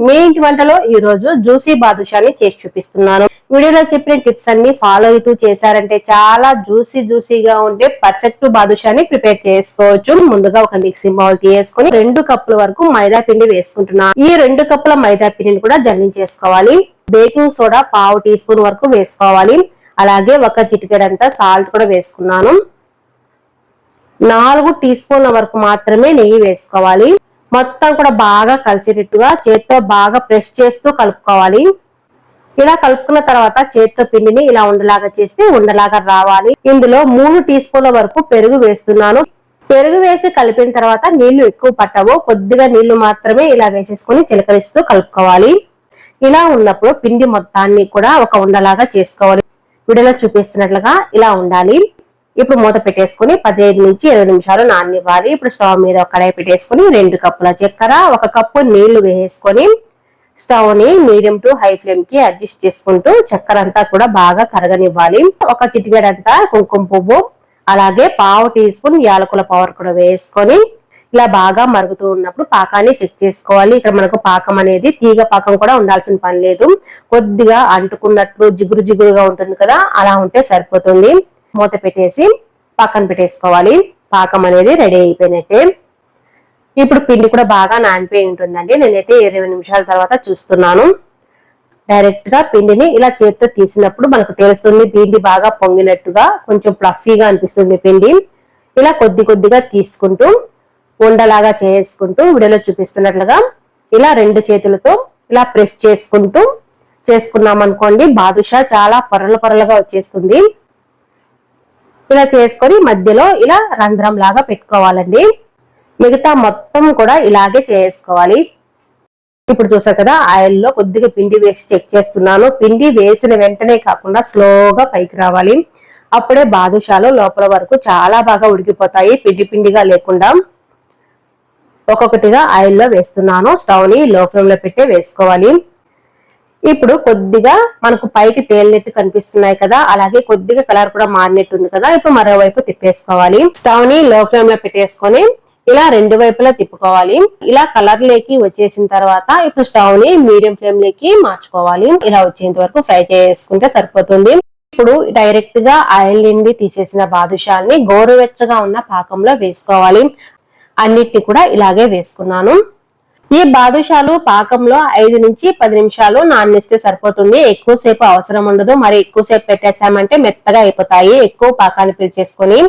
మీ ఇంటి వంటలో ఈ రోజు జ్యూసీ బాదుషాని చేసి చూపిస్తున్నాను. వీడియోలో చెప్పిన టిప్స్ అన్ని ఫాలో అవుతూ చేశారంటే చాలా జ్యూసీగా ఉంటే పర్ఫెక్ట్ బాదుషాని ప్రిపేర్ చేసుకోవచ్చు. ముందుగా ఒక మిక్సింగ్ బౌల్ తీసుకొని 2 కప్పుల వరకు మైదా పిండి వేసుకుంటున్నాను. ఈ 2 కప్పుల మైదా పిండిని కూడా జల్లించేసుకోవాలి. బేకింగ్ సోడా 1/2 టీ స్పూన్ వరకు వేసుకోవాలి. అలాగే ఒక చిటికెడంత సాల్ట్ కూడా వేసుకున్నాను. 4 టీ స్పూన్ల వరకు మాత్రమే నెయ్యి వేసుకోవాలి. మొత్తం కూడా బాగా కలిసేటట్టుగా చేత్తో బాగా ప్రెస్ చేస్తూ కలుపుకోవాలి. ఇలా కలుపుకున్న తర్వాత చేత్తో పిండిని ఇలా ఉండలాగా చేస్తే ఉండలాగా రావాలి. ఇందులో 3 టీ స్పూన్ల వరకు పెరుగు వేస్తున్నాను. పెరుగు వేసి కలిపిన తర్వాత నీళ్లు ఎక్కువ పట్టవు, కొద్దిగా నీళ్లు మాత్రమే ఇలా వేసేసుకొని చిలకరిస్తూ కలుపుకోవాలి. ఇలా ఉన్నప్పుడు పిండి మొత్తాన్ని కూడా ఒక ఉండలాగా చేసుకోవాలి. వీడియోలో చూపిస్తున్నట్లుగా ఇలా ఉండాలి. ఇప్పుడు మూత పెట్టేసుకుని 15 నుంచి 20 నిమిషాలు నాననివ్వాలి. ఇప్పుడు స్టవ్ మీద ఒక కడాయి పెట్టేసుకుని 2 కప్పుల చక్కెర, 1 కప్పు నీళ్లు వేసుకొని స్టవ్ ని మీడియం టు హై ఫ్లేమ్ కి అడ్జస్ట్ చేసుకుంటూ చక్కెర అంతా కూడా బాగా కరగనివ్వాలి. ఒక చిటికెడంతా కుంకుమ పువ్వు, అలాగే 1/2 టీ స్పూన్ యాలకుల పౌడర్ కూడా వేసుకొని ఇలా బాగా మరుగుతూ ఉన్నప్పుడు పాకాన్ని చెక్ చేసుకోవాలి. ఇక్కడ మనకు పాకం అనేది తీగ పాకం కూడా ఉండాల్సిన పని లేదు. కొద్దిగా అంటుకున్నట్లు జిగురుగా ఉంటుంది కదా, అలా ఉంటే సరిపోతుంది. మూత పెట్టేసి పక్కన పెట్టేసుకోవాలి. పాకం అనేది రెడీ అయిపోయినట్టే. ఇప్పుడు పిండి కూడా బాగా నానిపోయి ఉంటుందండి. నేనైతే 20 నిమిషాల తర్వాత చూస్తున్నాను. డైరెక్ట్ గా పిండిని ఇలా చేతితో తీసినప్పుడు మనకు తెలుస్తుంది పిండి బాగా పొంగినట్టుగా, కొంచెం ఫ్లఫీగా అనిపిస్తుంది పిండి. ఇలా కొద్దిగా తీసుకుంటూ ఉండలాగా చేసుకుంటూ వీడియోలో చూపిస్తున్నట్లుగా ఇలా 2 చేతులతో ఇలా ప్రెస్ చేసుకుంటూ చేసుకున్నాం అనుకోండి, బాదుషా చాలా పొరలుగా వచ్చేస్తుంది. ఇలా చేసుకొని మధ్యలో ఇలా రంధ్రం లాగా పెట్టుకోవాలండి. మిగతా మొత్తం కూడా ఇలాగే చేసుకోవాలి. ఇప్పుడు చూసారు కదా, ఆయిల్ లో కొద్దిగా పిండి వేసి చెక్ చేస్తున్నాను. పిండి వేసిన వెంటనే కాకుండా స్లోగా పైకి రావాలి. అప్పుడే బాదుషాలు లోపల వరకు చాలా బాగా ఉడికిపోతాయి, పిండిగా లేకుండా. ఒక్కొక్కటిగా ఆయిల్ లో వేస్తున్నాను. స్టవ్ ని లో ఫ్లేమ్ లో పెట్టే వేసుకోవాలి. ఇప్పుడు కొద్దిగా మనకు పైకి తేలినట్టు కనిపిస్తున్నాయి కదా, అలాగే కొద్దిగా కలర్ కూడా మారినట్టు ఉంది కదా. ఇప్పుడు మరోవైపు తిప్పేసుకోవాలి. స్టవ్ ని లో ఫ్లేమ్ లో పెట్టేసుకొని ఇలా 2 వైపులా తిప్పుకోవాలి. ఇలా కలర్ లేకి వచ్చేసిన తర్వాత ఇప్పుడు స్టవ్ ని మీడియం ఫ్లేమ్ లోకి మార్చుకోవాలి. ఇలా వచ్చేంత వరకు ఫ్రై చేసుకుంటే సరిపోతుంది. ఇప్పుడు డైరెక్ట్ గా ఆయిల్ నుండి తీసేసిన బాదుషాల్ని గోరువెచ్చగా ఉన్న పాకంలో వేసుకోవాలి. అన్నిటిని కూడా ఇలాగే వేసుకున్నాను. ఈ బాదుషాలు పాకంలో 5 నుంచి 10 నిమిషాలు నాననిస్తే సరిపోతుంది. ఎక్కువసేపు అవసరం ఉండదు. మరి ఎక్కువసేపు పెట్టేసామంటే మెత్తగా అయిపోతాయి. ఎక్కువ పాకాన్ని పీల్చేసుకొని